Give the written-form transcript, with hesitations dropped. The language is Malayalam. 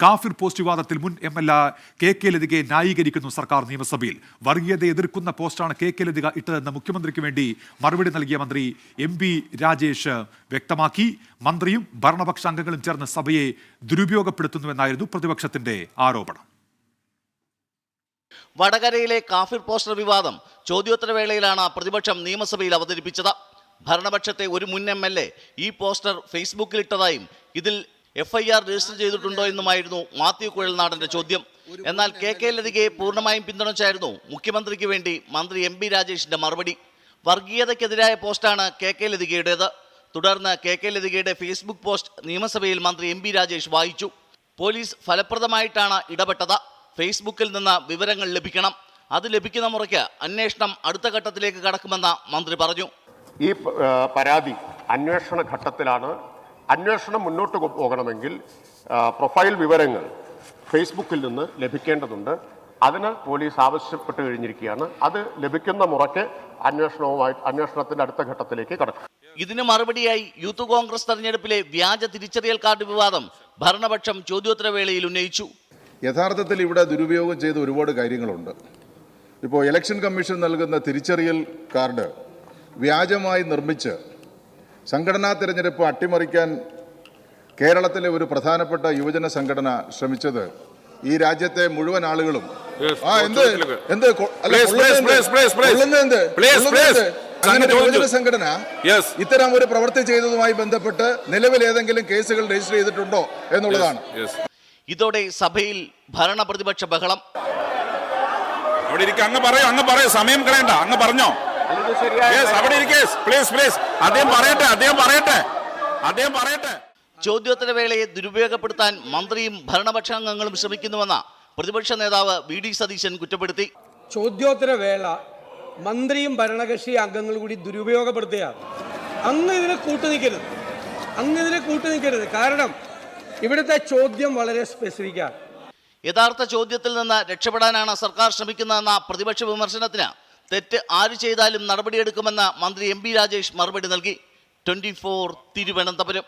കാഫിർ പോസ്റ്റ് വിവാദത്തിൽ മുൻ MLA KK ലതികയെ ന്യായീകരിക്കുന്നു സർക്കാർ നിയമസഭയിൽ. വർഗീയതയെ എതിർക്കുന്ന പോസ്റ്റാണ് KK ലതിക ഇട്ടതെന്ന് മുഖ്യമന്ത്രിക്ക് വേണ്ടി മറുപടി നൽകിയ മന്ത്രി MB രാജേഷ് വ്യക്തമാക്കി. മന്ത്രിയും ഭരണപക്ഷ അംഗങ്ങളും ചേർന്ന് സഭയെ ദുരുപയോഗപ്പെടുത്തുന്നുവെന്നായിരുന്നു പ്രതിപക്ഷത്തിന്റെ ആരോപണം. വടകരയിലെ കാഫിർ പോസ്റ്റർ വിവാദം ചോദ്യോത്തരവേളയിലാണ് പ്രതിപക്ഷം നിയമസഭയിൽ അവതരിപ്പിച്ചത്. ഭരണപക്ഷത്തെ ഒരു മുൻ MLA ഈ പോസ്റ്റർ ഫേസ്ബുക്കിൽ ഇട്ടതായും ഇതിൽ FIR രജിസ്റ്റർ ചെയ്തിട്ടുണ്ടോ എന്നുമായിരുന്നു മാത്യു കുഴൽനാടന്റെ ചോദ്യം. എന്നാൽ KK ലതികയെ പൂർണ്ണമായും പിന്തുണച്ചായിരുന്നു മുഖ്യമന്ത്രിക്ക് വേണ്ടി മന്ത്രി MB രാജേഷിന്റെ മറുപടി. വർഗീയതയ്ക്കെതിരായ പോസ്റ്റാണ് KK ലതികയുടേത്. തുടർന്ന് KK ലതികയുടെ ഫേസ്ബുക്ക് പോസ്റ്റ് നിയമസഭയിൽ മന്ത്രി MB രാജേഷ് വായിച്ചു. പോലീസ് ഫലപ്രദമായിട്ടാണ് ഇടപെട്ടത്. ഫേസ്ബുക്കിൽ നിന്ന് വിവരങ്ങൾ ലഭിക്കണം. അത് ലഭിക്കുന്ന മുറയ്ക്ക് അന്വേഷണം അടുത്ത ഘട്ടത്തിലേക്ക് കടക്കുമെന്ന് മന്ത്രി പറഞ്ഞു. ഈ പരാതി അന്വേഷണ ഘട്ടത്തിലാണ്. അന്വേഷണം മുന്നോട്ട് പോകണമെങ്കിൽ പ്രൊഫൈൽ വിവരങ്ങൾ ഫേസ്ബുക്കിൽ നിന്ന് ലഭിക്കേണ്ടതുണ്ട്. അതിന് പോലീസ് ആവശ്യപ്പെട്ട് കഴിഞ്ഞിരിക്കുകയാണ്. അത് ലഭിക്കുന്ന മുറയ്ക്ക് അന്വേഷണത്തിന്റെ അടുത്ത ഘട്ടത്തിലേക്ക് കടക്കും. ഇതിന് മറുപടിയായി യൂത്ത് കോൺഗ്രസ് തെരഞ്ഞെടുപ്പിലെ വ്യാജ തിരിച്ചറിയൽ കാർഡ് വിവാദം ഭരണപക്ഷം ചോദ്യോത്തരവേളയിൽ ഉന്നയിച്ചു. യഥാർത്ഥത്തിൽ ഇവിടെ ദുരുപയോഗം ചെയ്ത ഒരുപാട് കാര്യങ്ങളുണ്ട്. ഇപ്പോൾ ഇലക്ഷൻ കമ്മീഷൻ നൽകുന്ന തിരിച്ചറിയൽ കാർഡ് വ്യാജമായി നിർമ്മിച്ച് സംഘടനാ തിരഞ്ഞെടുപ്പ് അട്ടിമറിക്കാൻ കേരളത്തിലെ ഒരു പ്രധാനപ്പെട്ട യുവജന സംഘടന ശ്രമിച്ചത് ഈ രാജ്യത്തെ മുഴുവൻ ആളുകളും യുവജന സംഘടന ഇത്തരം ഒരു പ്രവൃത്തി ചെയ്തതുമായി ബന്ധപ്പെട്ട് നിലവിൽ ഏതെങ്കിലും കേസുകൾ രജിസ്റ്റർ ചെയ്തിട്ടുണ്ടോ എന്നുള്ളതാണ്. ഇതോടെ സഭയിൽ ഭരണ പ്രതിപക്ഷ ബഹളം. അങ്ങ് പറയൂ, സമയം കളയണ്ട, അങ്ങ് പറഞ്ഞോ. ചോദ്യോത്തരവേളയെ ദുരുപയോഗപ്പെടുത്താൻ മന്ത്രിയും ഭരണപക്ഷാംഗങ്ങളും ശ്രമിക്കുന്നുവെന്ന പ്രതിപക്ഷ നേതാവ് VD സതീശൻ കുറ്റപ്പെടുത്തി. ചോദ്യോത്തരവേള മന്ത്രിയും ഭരണകക്ഷി അംഗങ്ങളും കൂടി ദുരുപയോഗപ്പെടുത്തുകയാണ്. അങ്ങ് ഇതിനെ കൂട്ടുനിൽക്കരുത്. കാരണം ഇവിടുത്തെ ചോദ്യം വളരെ സ്പെസിഫിക്കാണ്. യഥാർത്ഥ ചോദ്യത്തിൽ നിന്ന് രക്ഷപ്പെടാനാണ് സർക്കാർ ശ്രമിക്കുന്നതെന്ന പ്രതിപക്ഷ വിമർശനത്തിന് തെറ്റ് ആര് ചെയ്താലും നടപടിയെടുക്കുമെന്ന് മന്ത്രി MB രാജേഷ് മറുപടി നൽകി. 24 തിരുവനന്തപുരം.